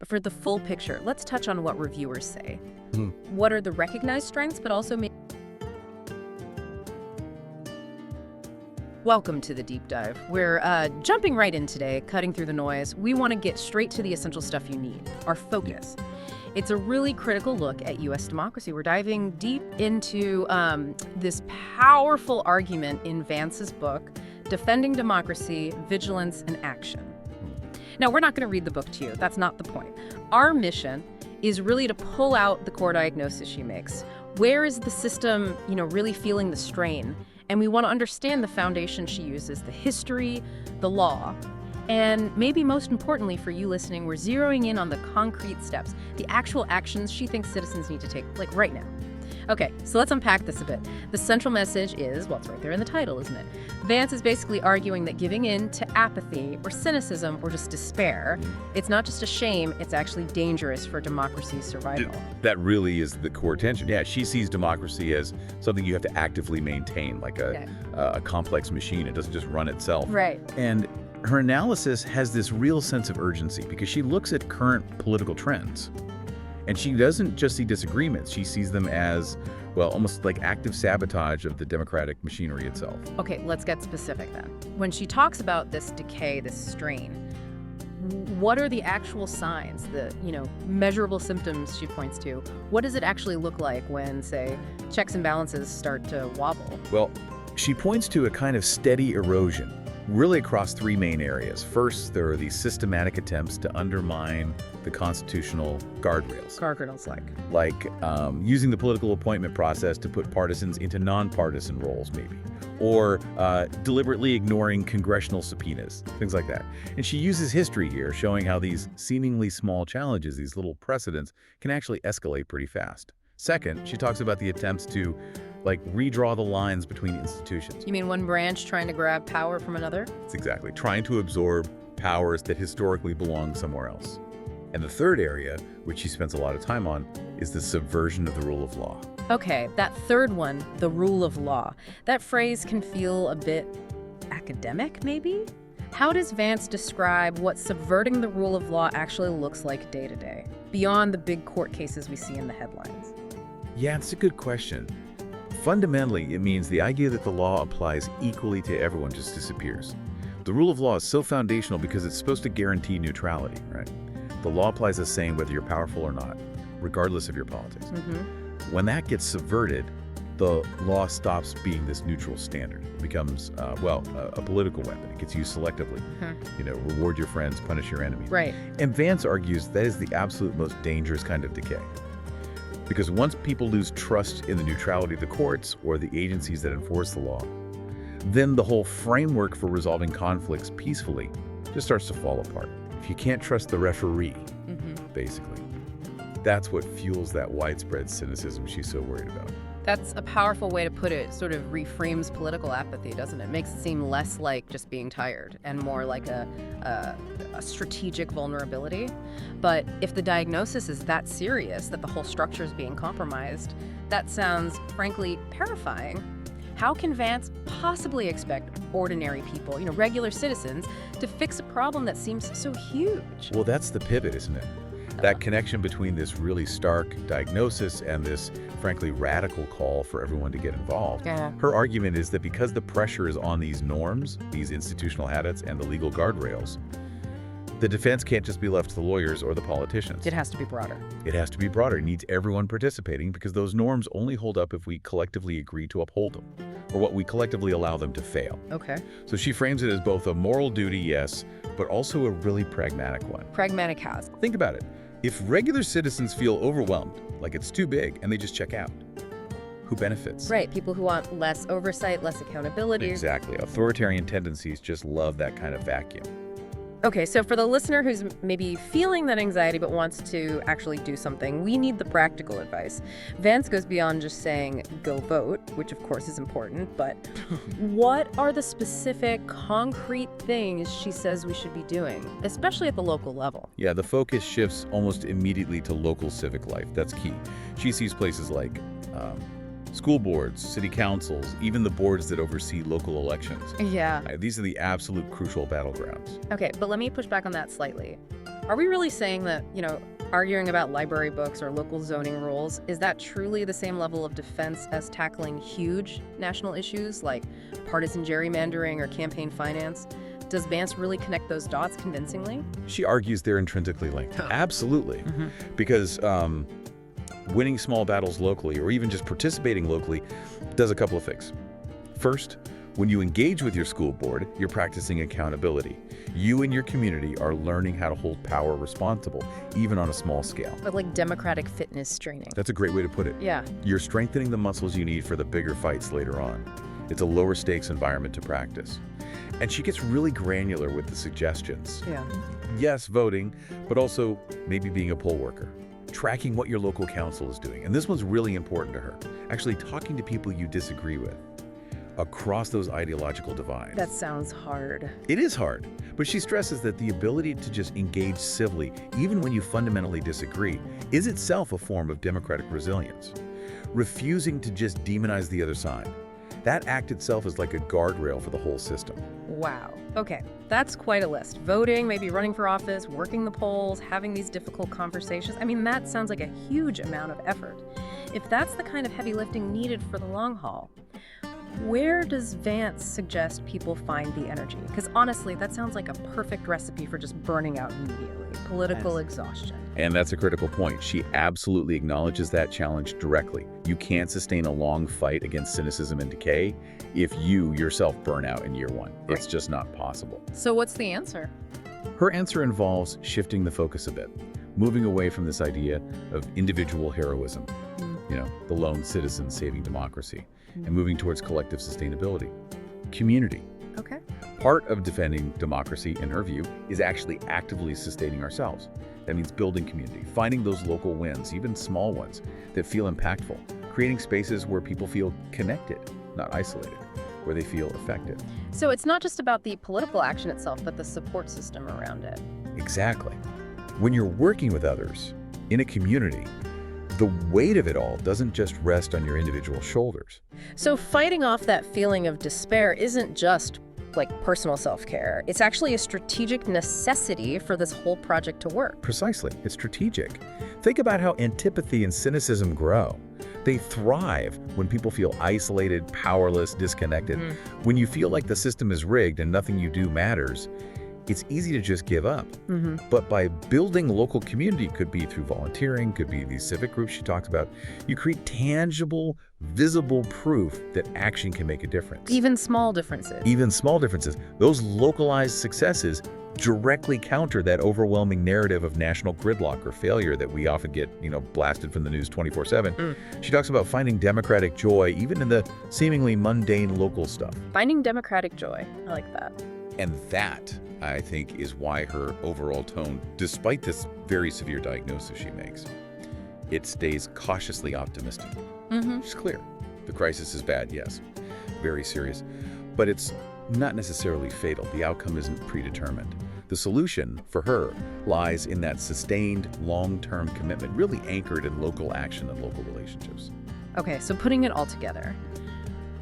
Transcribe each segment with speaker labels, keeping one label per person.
Speaker 1: But for the full picture, let's touch on what reviewers say.
Speaker 2: Hmm.
Speaker 1: What are the recognized strengths, but also Welcome to the deep dive. We're jumping right in today, cutting through the noise. We want to get straight to the essential stuff you need, our focus. It's a really critical look at U.S. democracy. We're diving deep into this powerful argument in Vance's book, Defending Democracy, Vigilance, and Action. Now, we're not going to read the book to you. That's not the point. Our mission is really to pull out the core diagnosis she makes. Where is the system, really feeling the strain? And we want to understand the foundation she uses, the history, the law. And maybe most importantly for you listening, we're zeroing in on the concrete steps, the actual actions she thinks citizens need to take, like right now. Okay, so let's unpack this a bit. The central message is, well, it's right there in the title, isn't it? Vance is basically arguing that giving in to apathy or cynicism or just despair, it's not just a shame, it's actually dangerous for democracy's survival.
Speaker 2: That really is the core tension. Yeah, she sees democracy as something you have to actively maintain, like a complex machine. It doesn't just run itself.
Speaker 1: Right.
Speaker 2: And her analysis has this real sense of urgency because she looks at current political trends. And she doesn't just see disagreements, she sees them as, well, almost like active sabotage of the democratic machinery itself.
Speaker 1: Okay, let's get specific then. When she talks about this decay, this strain, what are the actual signs, the, measurable symptoms she points to? What does it actually look like when, say, checks and balances start to wobble?
Speaker 2: Well, she points to a kind of steady erosion, really across three main areas. First, there are these systematic attempts to undermine the constitutional guardrails.
Speaker 1: Guardrails
Speaker 2: Like using the political appointment process to put partisans into nonpartisan roles, maybe. Or deliberately ignoring congressional subpoenas, things like that. And she uses history here, showing how these seemingly small challenges, these little precedents, can actually escalate pretty fast. Second, she talks about the attempts to redraw the lines between institutions.
Speaker 1: You mean one branch trying to grab power from another?
Speaker 2: It's exactly. Trying to absorb powers that historically belong somewhere else. And the third area, which she spends a lot of time on, is the subversion of the rule of law.
Speaker 1: Okay, that third one, the rule of law. That phrase can feel a bit academic, maybe? How does Vance describe what subverting the rule of law actually looks like day to day, beyond the big court cases we see in the headlines?
Speaker 2: Yeah, it's a good question. Fundamentally, it means the idea that the law applies equally to everyone just disappears. The rule of law is so foundational because it's supposed to guarantee neutrality, right? The law applies the same whether you're powerful or not, regardless of your politics. When that gets subverted, the law stops being this neutral standard. It becomes, a political weapon. It gets used selectively. Reward your friends, punish your enemies.
Speaker 1: Right.
Speaker 2: And Vance argues that is the absolute most dangerous kind of decay. Because once people lose trust in the neutrality of the courts or the agencies that enforce the law, then the whole framework for resolving conflicts peacefully just starts to fall apart. If you can't trust the referee, basically, that's what fuels that widespread cynicism she's so worried about.
Speaker 1: That's a powerful way to put it. Sort of reframes political apathy, doesn't it? Makes it seem less like just being tired and more like a strategic vulnerability. But if the diagnosis is that serious, that the whole structure is being compromised, that sounds, frankly, terrifying. How can Vance possibly expect ordinary people, regular citizens, to fix a problem that seems so huge?
Speaker 2: Well, that's the pivot, isn't it? That connection between this really stark diagnosis and this, frankly, radical call for everyone to get involved.
Speaker 1: Yeah.
Speaker 2: Her argument is that because the pressure is on these norms, these institutional habits, and the legal guardrails, the defense can't just be left to the lawyers or the politicians.
Speaker 1: It has to be broader.
Speaker 2: It has to be broader. It needs everyone participating because those norms only hold up if we collectively agree to uphold them, or what we collectively allow them to fail.
Speaker 1: Okay.
Speaker 2: So she frames it as both a moral duty, yes, but also a really pragmatic one.
Speaker 1: Pragmatic how?
Speaker 2: Think about it. If regular citizens feel overwhelmed, like it's too big, and they just check out, who benefits?
Speaker 1: Right, people who want less oversight, less accountability.
Speaker 2: Exactly. Authoritarian tendencies just love that kind of vacuum.
Speaker 1: Okay, so for the listener who's maybe feeling that anxiety but wants to actually do something, we need the practical advice. Vance goes beyond just saying, go vote, which of course is important, but what are the specific, concrete things she says we should be doing, especially at the local level?
Speaker 2: Yeah, the focus shifts almost immediately to local civic life. That's key. She sees places like school boards, city councils, even the boards that oversee local elections.
Speaker 1: Yeah.
Speaker 2: These are the absolute crucial battlegrounds.
Speaker 1: Okay, but let me push back on that slightly. Are we really saying that, arguing about library books or local zoning rules, is that truly the same level of defense as tackling huge national issues like partisan gerrymandering or campaign finance? Does Vance really connect those dots convincingly?
Speaker 2: She argues they're intrinsically linked. Absolutely. Because winning small battles locally, or even just participating locally, does a couple of things. First, when you engage with your school board, you're practicing accountability. You and your community are learning how to hold power responsible, even on a small scale.
Speaker 1: But like democratic fitness training.
Speaker 2: That's a great way to put it.
Speaker 1: Yeah.
Speaker 2: You're strengthening the muscles you need for the bigger fights later on. It's a lower stakes environment to practice. And she gets really granular with the suggestions.
Speaker 1: Yeah.
Speaker 2: Yes, voting, but also maybe being a poll worker, tracking what your local council is doing. And this one's really important to her. Actually talking to people you disagree with across those ideological divides.
Speaker 1: That sounds hard.
Speaker 2: It is hard, but she stresses that the ability to just engage civilly, even when you fundamentally disagree, is itself a form of democratic resilience. Refusing to just demonize the other side. That act itself is like a guardrail for the whole system.
Speaker 1: Wow. Okay, that's quite a list. Voting, maybe running for office, working the polls, having these difficult conversations. I mean, that sounds like a huge amount of effort. If that's the kind of heavy lifting needed for the long haul, where does Vance suggest people find the energy? Because honestly, that sounds like a perfect recipe for just burning out immediately. Political exhaustion.
Speaker 2: And that's a critical point. She absolutely acknowledges that challenge directly. You can't sustain a long fight against cynicism and decay if you yourself burn out in year one.
Speaker 1: Right.
Speaker 2: It's just not possible.
Speaker 1: So what's the answer?
Speaker 2: Her answer involves shifting the focus a bit, moving away from this idea of individual heroism, the lone citizen saving democracy, and moving towards collective sustainability. Community.
Speaker 1: Okay.
Speaker 2: Part of defending democracy, in her view, is actually actively sustaining ourselves. That means building community, finding those local wins, even small ones, that feel impactful, creating spaces where people feel connected, not isolated, where they feel effective.
Speaker 1: So it's not just about the political action itself, but the support system around it.
Speaker 2: Exactly. When you're working with others in a community, the weight of it all doesn't just rest on your individual shoulders.
Speaker 1: So fighting off that feeling of despair isn't just like personal self-care. It's actually a strategic necessity for this whole project to work.
Speaker 2: Precisely. It's strategic. Think about how antipathy and cynicism grow. They thrive when people feel isolated, powerless, disconnected. When you feel like the system is rigged and nothing you do matters, it's easy to just give up. But by building local community, could be through volunteering, could be these civic groups she talks about, you create tangible, visible proof that action can make a difference.
Speaker 1: Even small differences.
Speaker 2: Even small differences. Those localized successes directly counter that overwhelming narrative of national gridlock or failure that we often get, blasted from the news 24/7. She talks about finding democratic joy even in the seemingly mundane local stuff.
Speaker 1: Finding democratic joy. I like that.
Speaker 2: And that, I think, is why her overall tone, despite this very severe diagnosis she makes, it stays cautiously optimistic. It's clear. The crisis is bad, yes, very serious, but it's not necessarily fatal. The outcome isn't predetermined. The solution, for her, lies in that sustained, long-term commitment, really anchored in local action and local relationships.
Speaker 1: Okay, so putting it all together,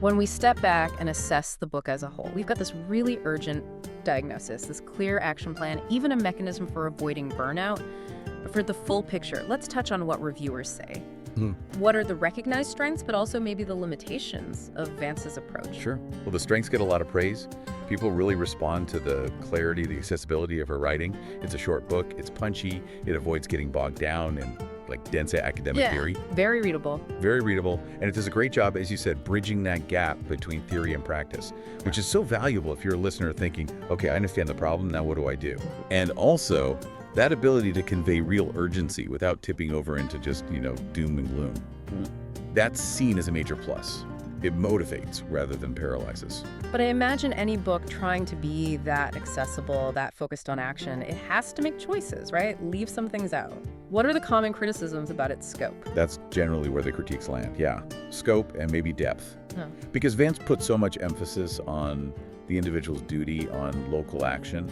Speaker 1: when we step back and assess the book as a whole, we've got this really urgent diagnosis, this clear action plan, even a mechanism for avoiding burnout. But for the full picture, let's touch on what reviewers say. What are the recognized strengths, but also maybe the limitations of Vance's approach?
Speaker 2: Sure. Well, the strengths get a lot of praise. People really respond to the clarity, the accessibility of her writing. It's a short book. It's punchy. It avoids getting bogged down in dense academic theory.
Speaker 1: Very readable.
Speaker 2: Very readable. And it does a great job, as you said, bridging that gap between theory and practice, which is so valuable if you're a listener thinking, okay, I understand the problem. Now what do I do? And also, that ability to convey real urgency without tipping over into just, doom and gloom. That's seen as a major plus. It motivates rather than paralyzes.
Speaker 1: But I imagine any book trying to be that accessible, that focused on action, it has to make choices, right? Leave some things out. What are the common criticisms about its scope?
Speaker 2: That's generally where the critiques land, yeah. Scope and maybe depth. Because Vance puts so much emphasis on the individual's duty, on local action.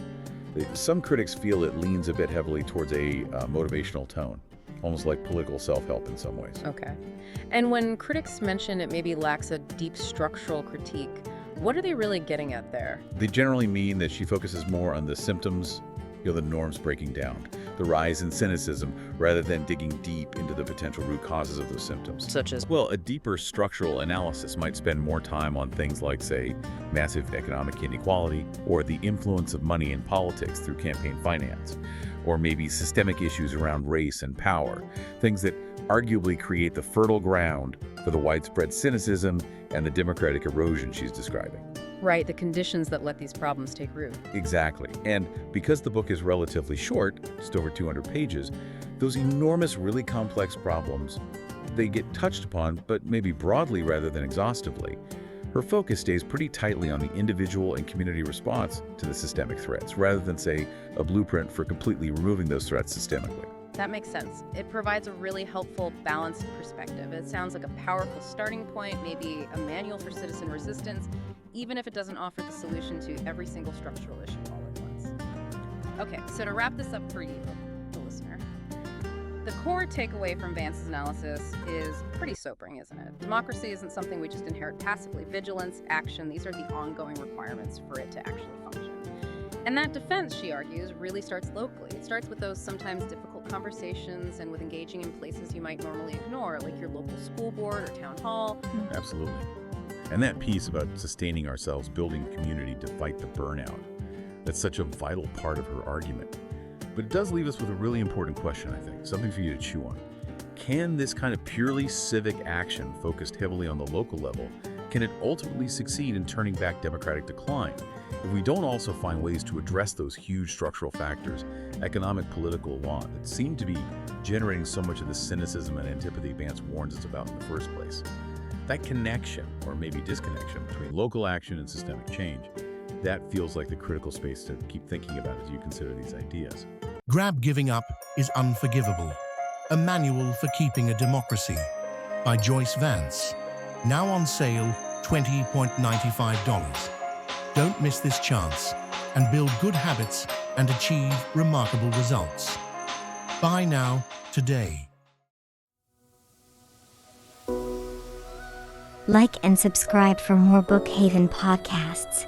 Speaker 2: Some critics feel it leans a bit heavily towards a motivational tone, almost like political self-help in some ways.
Speaker 1: Okay. And when critics mention it maybe lacks a deep structural critique, what are they really getting at there?
Speaker 2: They generally mean that she focuses more on the symptoms the norms breaking down, the rise in cynicism, rather than digging deep into the potential root causes of those symptoms.
Speaker 1: Such as?
Speaker 2: Well, a deeper structural analysis might spend more time on things like, say, massive economic inequality, or the influence of money in politics through campaign finance, or maybe systemic issues around race and power, things that arguably create the fertile ground for the widespread cynicism and the democratic erosion she's describing.
Speaker 1: Right, the conditions that let these problems take root.
Speaker 2: Exactly. And because the book is relatively short, just over 200 pages, those enormous, really complex problems, they get touched upon, but maybe broadly rather than exhaustively. Her focus stays pretty tightly on the individual and community response to the systemic threats, rather than, say, a blueprint for completely removing those threats systemically.
Speaker 1: That makes sense. It provides a really helpful, balanced perspective. It sounds like a powerful starting point, maybe a manual for citizen resistance, even if it doesn't offer the solution to every single structural issue all at once. Okay, so to wrap this up for you, the listener, the core takeaway from Vance's analysis is pretty sobering, isn't it? Democracy isn't something we just inherit passively. Vigilance, action, these are the ongoing requirements for it to actually function. And that defense, she argues, really starts locally. It starts with those sometimes difficult conversations and with engaging in places you might normally ignore, like your local school board or town hall.
Speaker 2: Absolutely. And that piece about sustaining ourselves, building community to fight the burnout, that's such a vital part of her argument. But it does leave us with a really important question, I think, something for you to chew on. Can this kind of purely civic action focused heavily on the local level, can it ultimately succeed in turning back democratic decline if we don't also find ways to address those huge structural factors, economic, political, law, that seem to be generating so much of the cynicism and antipathy Vance warns us about in the first place? That connection, or maybe disconnection, between local action and systemic change, that feels like the critical space to keep thinking about as you consider these ideas.
Speaker 3: Grab Giving Up Is Unforgivable, a manual for keeping a democracy, by Joyce Vance. Now on sale, $20.95. Don't miss this chance and build good habits and achieve remarkable results. Buy now, today.
Speaker 4: Like and subscribe for more Bookhaven podcasts.